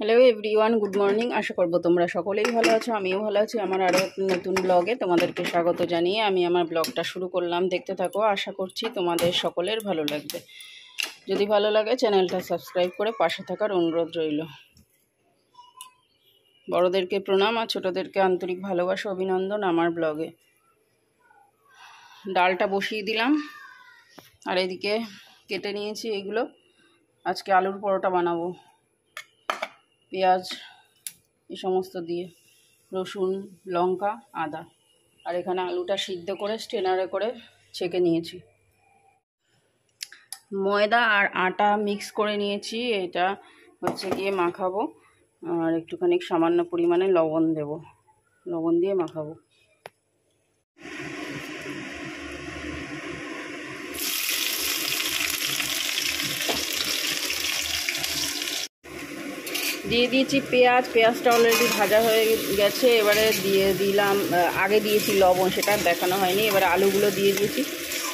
Hello everyone, good morning. আশা করবো তোমরা সকলেই ভালো আছো, আমিও ভালো আছি। আমার আরও নতুন ব্লগে তোমাদেরকে স্বাগত জানিয়ে আমি আমার ব্লগটা শুরু করলাম। দেখতে থাকো, আশা করছি তোমাদের সকলের ভালো লাগবে। যদি ভালো লাগে চ্যানেলটা সাবস্ক্রাইব করে পাশে থাকার অনুরোধ রইল। বড়োদেরকে প্রণাম আর ছোটোদেরকে আন্তরিক ভালোবাসা অভিনন্দন আমার ব্লগে। ডালটা বসিয়ে দিলাম আর এদিকে কেটে নিয়েছি এগুলো। আজকে আলুর পরোটা বানাবো, পেঁয়াজ এই সমস্ত দিয়ে, রসুন, লঙ্কা, আদা। আর এখানে আলুটা সিদ্ধ করে স্ট্রেনারে করে ছেঁকে নিয়েছি। ময়দা আর আটা মিক্স করে নিয়েছি, এটা হচ্ছে গিয়ে মাখাবো। আর একটুখানি সামান্য পরিমাণে লবণ দেব, লবণ দিয়ে মাখাবো। দিয়ে দিয়েছি পেঁয়াজটা অলরেডি ভাজা হয়ে গেছে। এবারে দিয়ে দিলাম, আগে দিয়েছি লবণ, সেটা দেখানো হয়নি। এবারে আলুগুলো দিয়ে দিয়েছি।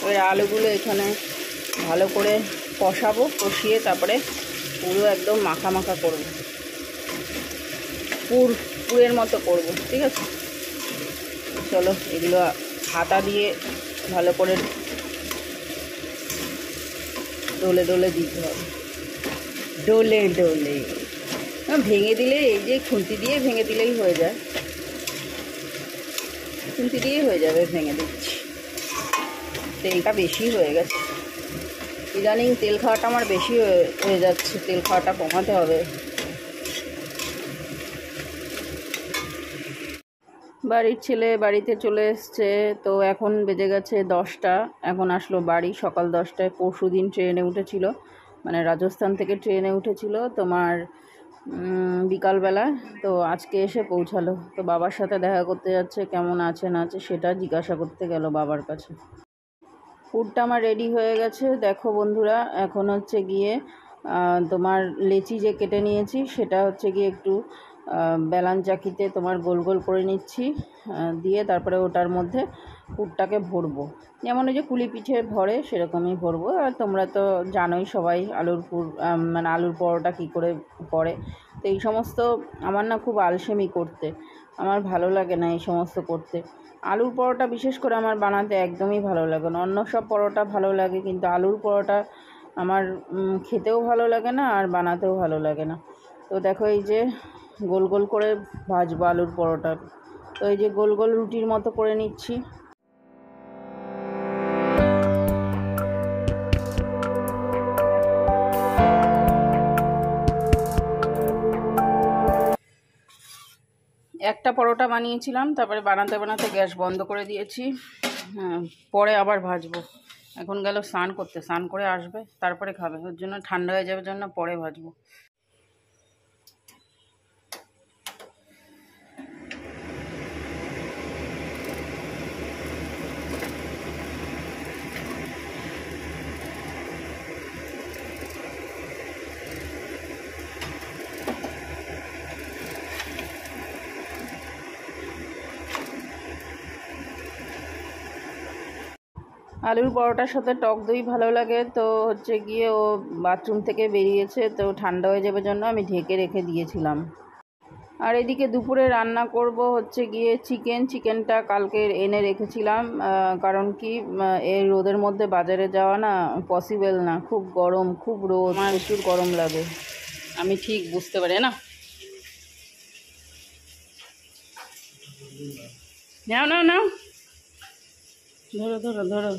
এবারে আলুগুলো এখানে ভালো করে কষাবো, কষিয়ে তারপরে পুরো একদম মাখা মাখা করবো, পুরের মতো করব, ঠিক আছে? চলো এগুলো হাতা দিয়ে ভালো করে ডলে ডলে দিতে হবে, ডলে ডলে। ভেঙে দিলে, এই যে খুন্তি দিয়ে ভেঙে দিলেই হয়ে যায়, খুন্তি দিয়েই হয়ে যাবে। ভেঙে দিচ্ছি। তেলটা বেশি হয়ে গেছে ইদানিং, তেল খাওয়াটা আমার বেশি হয়ে যাচ্ছে, তেল খাওয়াটা কমাতে হবে। বাড়ির ছেলে বাড়িতে চলে এসছে, তো এখন বেজে গেছে 10টা। এখন আসলো বাড়ি সকাল 10টায়। পরশু দিন ট্রেনে উঠেছিল, মানে রাজস্থান থেকে ট্রেনে উঠেছিল তোমার বিকালবেলা। তো আজকে এসে পৌঁছালো। তো বাবার সাথে দেখা করতে যাচ্ছে, কেমন আছে না আছে সেটা জিজ্ঞাসা করতে গেল বাবার কাছে। ফুডটা আমার রেডি হয়ে গেছে, দেখো বন্ধুরা। এখন হচ্ছে গিয়ে তোমার লেচি যে কেটে নিয়েছি সেটা হচ্ছে গিয়ে একটু বেলান চাকিতে তোমার গোল গোল করে নিচ্ছি, দিয়ে তারপরে ওটার মধ্যে পুরটাকে ভরবো। যেমন ওই যে কুলি পিঠে ভরে সেরকমই ভরবো। আর তোমরা তো জানোই সবাই আলুর পুর, মানে আলুর পরোটা কী করে করে। তো এই সমস্ত আমার না খুব আলসেমি করতে, আমার ভালো লাগে না এই সমস্ত করতে। আলুর পরোটা বিশেষ করে আমার বানাতে একদমই ভালো লাগে না। অন্য সব পরোটা ভালো লাগে, কিন্তু আলুর পরোটা আমার খেতেও ভালো লাগে না আর বানাতেও ভালো লাগে না। তো দেখো এই যে গোল গোল করে ভাজবো আলুর পরোটা। তো এই যে গোল গোল রুটির মতো করে নিচ্ছি। একটা পরোটা বানিয়েছিলাম, তারপরে বানাতে বানাতে গ্যাস বন্ধ করে দিয়েছি। পরে আবার ভাজবো। এখন গেল স্নান করতে, স্নান করে আসবে তারপরে খাবে, ওর জন্য ঠান্ডা হয়ে যাবে জন্য পরে ভাজবো। আলুর পরোটার সাথে টক দই ভালো লাগে। তো হচ্ছে গিয়ে ও বাথরুম থেকে বেরিয়েছে, তো ঠান্ডা হয়ে যাবে জন্য আমি ঢেকে রেখে দিয়েছিলাম। আর এদিকে দুপুরে রান্না করব হচ্ছে গিয়ে চিকেনটা কালকে এনে রেখেছিলাম। কারণ কি, এই রোদের মধ্যে বাজারে যাওয়া না পসিবল না, খুব গরম, খুব রোদ, প্রচুর গরম লাগে। আমি ঠিক বুঝতে পারি না। নাও নাও নাও, ধরো ধরো ধরো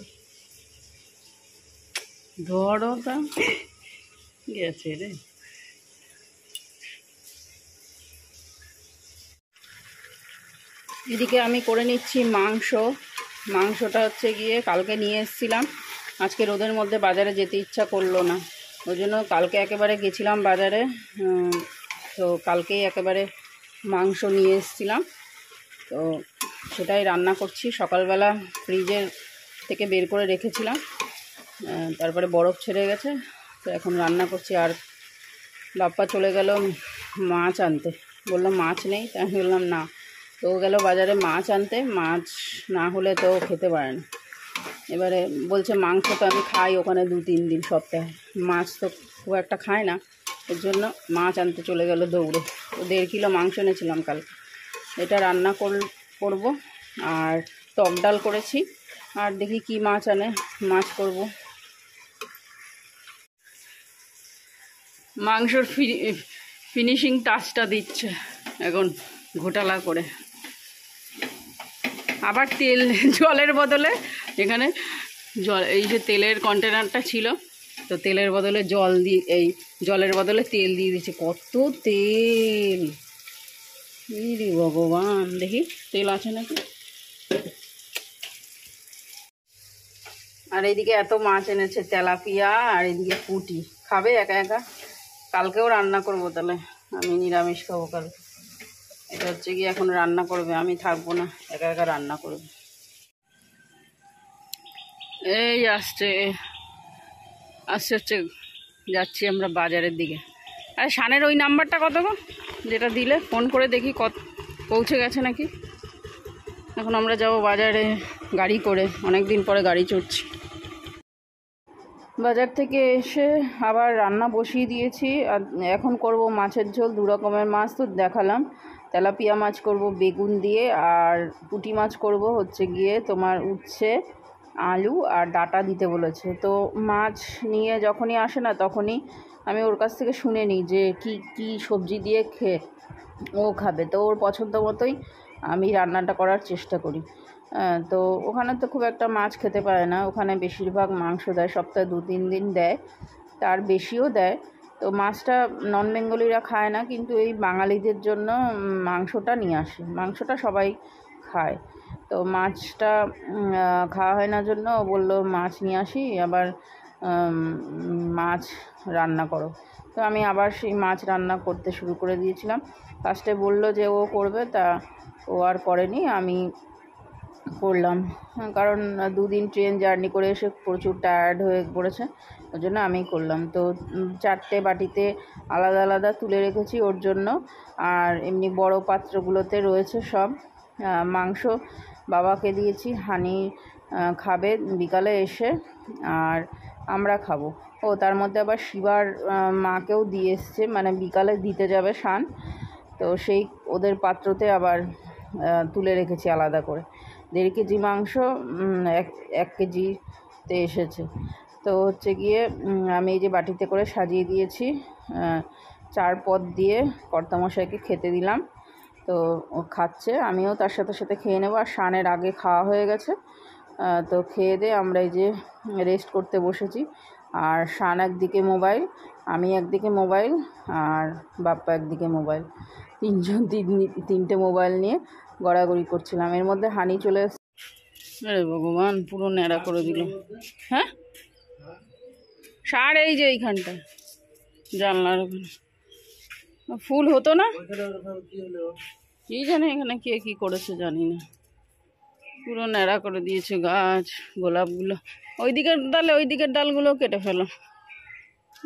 ধরো, তা গেছে রে। এদিকে আমি করে নিচ্ছি মাংসটা হচ্ছে গিয়ে কালকে নিয়ে এসেছিলাম। আজকে রোদের মধ্যে বাজারে যেতে ইচ্ছা করলো না, ওই জন্য কালকে একেবারে গেছিলাম বাজারে। তো কালকেই একেবারে মাংস নিয়ে এসেছিলাম, তো সেটাই রান্না করছি। সকালবেলা ফ্রিজের থেকে বের করে রেখেছিলাম, তারপরে বরফ ছেড়ে গেছে, তো এখন রান্না করছি। আর বাপ্পা চলে গেল মাছ আনতে, বললাম মাছ নেই, তাই আমি বললাম না। তো ও গেল বাজারে মাছ আনতে, মাছ না হলে তো খেতে পারে না। এবারে বলছে মাংস তো আমি খাই ওখানে 2-3 দিন সপ্তাহে, মাছ তো খুব একটা খায় না। এর জন্য মাছ আনতে চলে গেল দৌড়ে। তো 1.5 কিলো মাংস এনেছিলাম কালকে, এটা রান্না করব। আর টক ডাল করেছি, আর দেখি কি মাছ আনে, মাছ করব। মাংসর ফিনিশিং টাচটা দিচ্ছে এখন ঘোটালা করে। আবার তেল, জলের বদলে এখানে এই যে তেলের কন্টেনারটা ছিল, তো তেলের বদলে এই জলের বদলে তেল দিয়ে দিচ্ছে। কত তেল, রে ভগবান! দেখি তেল আছে নাকি। আর এইদিকে এত মাছ এনেছে, তেলাপিয়া, আর এইদিকে পুঁটি। খাবে একা একা? কালকেও রান্না করবো, তাহলে আমি নিরামিষ খাবো কালকে। এটা হচ্ছে কি এখন রান্না করবে, আমি থাকবো না, একা একা রান্না করবে। এই আসছে হচ্ছে, যাচ্ছি আমরা বাজারের দিকে। আর শানের ওই নাম্বারটা কত গো, যেটা দিলে? ফোন করে দেখি কত পৌঁছে গেছে নাকি। এখন আমরা যাব বাজারে গাড়ি করে, অনেক দিন পরে গাড়ি চড়ছি। বাজার থেকে এসে আবার রান্না বসিয়ে দিয়েছি। আর এখন করব মাছের ঝোল। 2 রকমের মাছ তো দেখালাম। তেলাপিয়া মাছ করব বেগুন দিয়ে, আর পুঁটি মাছ করব হচ্ছে গিয়ে তোমার উচ্ছে, আলু আর ডাঁটা দিতে বলেছে। তো মাছ নিয়ে যখনই আসে না, তখনই আমি ওর কাছ থেকে শুনে নিই যে কি সবজি দিয়ে ও খাবে। তো ওর পছন্দ মতোই আমি রান্নাটা করার চেষ্টা করি। তো ওখানে তো খুব একটা মাছ খেতে পারে না, ওখানে বেশিরভাগ মাংস দেয়, সপ্তাহে 2-3 দিন দেয়, তার বেশিও দেয়। তো মাছটা নন বেঙ্গলিরা খায় না, কিন্তু এই বাঙালিদের জন্য মাংসটা নিয়ে আসে। মাংসটা সবাই খায়, তো মাছটা খাওয়া হয় না জন্য ও বললো মাছ নিয়ে আসি, আবার মাছ রান্না করো। তো আমি আবার সেই মাছ রান্না করতে শুরু করে দিয়েছিলাম। ফার্স্টে বললো যে ও করবে, তা ও আর করেনি, আমি করলাম। কারণ 2 দিন ট্রেন জার্নি করে এসে প্রচুর টায়ার্ড হয়ে পড়েছে, ওই জন্য আমি করলাম। তো 4টে বাটিতে আলাদা আলাদা তুলে রেখেছি ওর জন্য। আর এমনি বড় পাত্রগুলোতে রয়েছে সব মাংস। বাবাকে দিয়েছি, হানি খাবে বিকালে এসে, আর আমরা খাবো। ও তার মধ্যে আবার শিবার মাকেও দিয়ে এসছে, মানে বিকালে দিতে যাবে শান, তো সেই ওদের পাত্রতে আবার তুলে রেখেছি আলাদা করে। 1.5 কেজি মাংস 1 কেজিতে এসেছে। তো হচ্ছে গিয়ে আমি এই যে বাটিতে করে সাজিয়ে দিয়েছি, 4 পদ দিয়ে কর্তামশাইকে খেতে দিলাম। তো ও খাচ্ছে, আমিও তার সাথে সাথে খেয়ে নেবো। আর শানের আগে খাওয়া হয়ে গেছে, তো খেয়ে দিয়ে আমরা এই যে রেস্ট করতে বসেছি। আর শান একদিকে মোবাইল, আমি একদিকে মোবাইল, আর বাপ্পা একদিকে মোবাইল। 3টে মোবাইল নিয়ে গড়াগড়ি করছিলাম। এর মধ্যে হানি চলে এসছে। আরে ভগবান, পুরো ন্যাড়া করে দিল। হ্যাঁ, সার এই যে এইখানটা জানলার ওখানে ফুল হতো না, কি জানে এখানে কে কি করেছে জানি না, পুরো ন্যাড়া করে দিয়েছে গাছ। গোলাপগুলো ওই দিকের ডালগুলো কেটে ফেলো,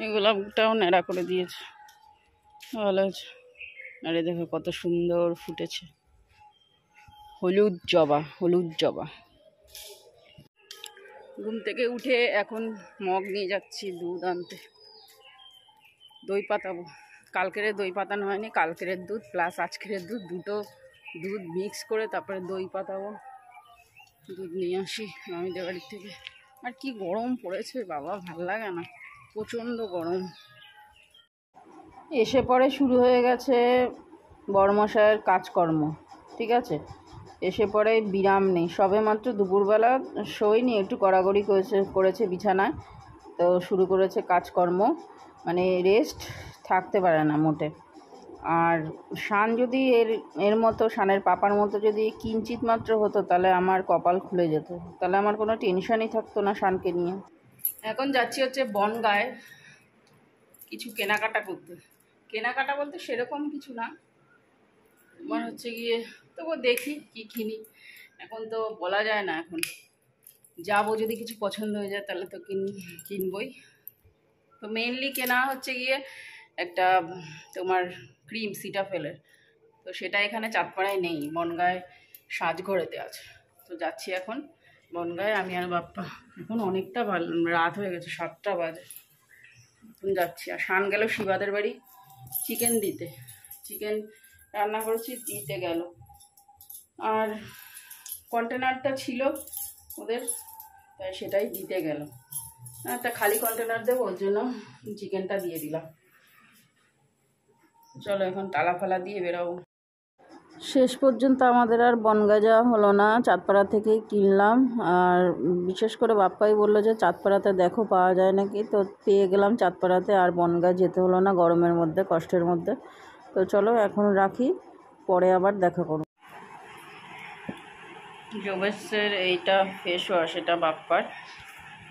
এই গোলাপটাও ন্যাড়া করে দিয়েছে। ভালো আছে। আরে দেখো কত সুন্দর ফুটেছে, হলুদ জবা। ঘুম থেকে উঠে এখন মগ নিয়ে যাচ্ছি দুধ আনতে, দই পাতাবো। কালকের দই পাতানো হয়নি, কালকের দুধ প্লাস আজকের দুধ, দুটো দুধ মিক্স করে তারপরে দই পাতাবো। দুধ নিয়ে আসি মামিদের বাড়ির থেকে। আর কি গরম পড়েছে বাবা, ভাল লাগে না, প্রচণ্ড গরম। এসে পরে শুরু হয়ে গেছে বড়মশায়ের কাজকর্ম, ঠিক আছে। এসে পরে বিরাম নেই, সবে মাত্র দুপুরবেলা শোয়নি, একটু গড়াগড়ি করেছে বিছানায়, তো শুরু করেছে কাজকর্ম, মানে রেস্ট থাকতে পারে না মোটে। আর শান যদি এর মতো, শানের পাপার মতো যদি কিঞ্চিত মাত্র হতো, তাহলে আমার কপাল খুলে যেত, তাহলে আমার কোনো টেনশনই থাকতো না শানকে নিয়ে। এখন যাচ্ছি হচ্ছে বনগাঁয় কিছু কেনাকাটা করতে। কেনাকাটা বলতে সেরকম কিছু না, আমার হচ্ছে গিয়ে তবু দেখি কি কিনি, এখন তো বলা যায় না। এখন যাবো, যদি কিছু পছন্দ হয়ে যায় তাহলে তো কিনবই। তো মেইনলি কেনা হচ্ছে গিয়ে একটা তোমার ক্রিম সিটাফেলের, তো সেটা এখানে চাঁদপাড়ায় নেই, বনগাঁয় সাজঘরেতে আছে। তো যাচ্ছি এখন বনগাঁয় আমি আর বাপ্পা। এখন অনেকটা রাত হয়ে গেছে, 7টা বাজে। এখন যাচ্ছি। আর শান গেল শিবাদের বাড়ি চিকেন দিতে, চিকেন রান্না করেছি দিতে গেল। আর কন্টেনারটা ছিল ওদের, তাই সেটাই দিতে গেল। একটা খালি কন্টেনার দেবো, ওর জন্য চিকেনটা দিয়ে দিলাম। চলো এখন তালা ফালা দিয়ে বেরোবো। শেষ পর্যন্ত আমাদের আর বনগাঁ যাওয়া হলো না, চাঁদপাড়া থেকেই কিনলাম। আর বিশেষ করে বাপ্পাই বললো যে চাঁদপাড়াতে দেখো পাওয়া যায় নাকি, তো পেয়ে গেলাম চাঁদপাড়াতে। আর বনগাঁ যেতে হলো না গরমের মধ্যে, কষ্টের মধ্যে। তো চলো এখন রাখি, পরে আবার দেখা করো। জোবেসের এইটা ফেস ওয়াশ, এটা বাপ্পার।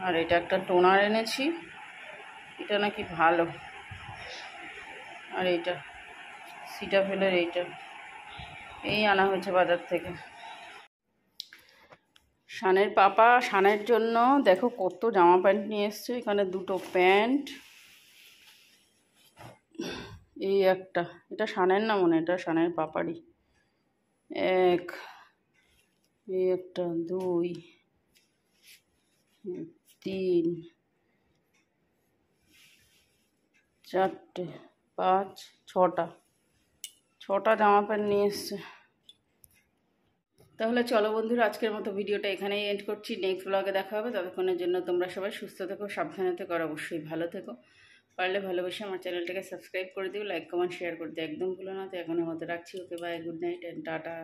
আর এটা একটা টোনার এনেছি, এটা নাকি ভালো। আর এইটা সিটাফেলের এইটা, এই আনা হয়েছে বাজার থেকে। শানের পাপা শানের জন্য দেখো কত জামা প্যান্ট নিয়ে এসছে। এখানে দুটো প্যান্ট, এই একটা, এটা শানের না মনে, এটা শানের পাপারই। এক, এই একটা, দুই, তিন, চারটে, পাঁচ, ছটা জামা প্যান্ট নিয়ে এসছে। তাহলে চলো বন্ধুরা, আজকের মতো ভিডিওটা এখানেই এন্ড করছি। নেক্সট ব্লগে দেখা হবে। ততক্ষণের জন্য তোমরা সবাই সুস্থ থেকো, সাবধানে থেকো, আর অবশ্যই ভালো থেকো। পারলে ভালোবেসে আমার চ্যানেলটাকে সাবস্ক্রাইব করে দিও, লাইক কমেন্ট শেয়ার করে দিও একদম ভুলো না। তো এখনের মতো রাখছি। Okay bye, good night and tata.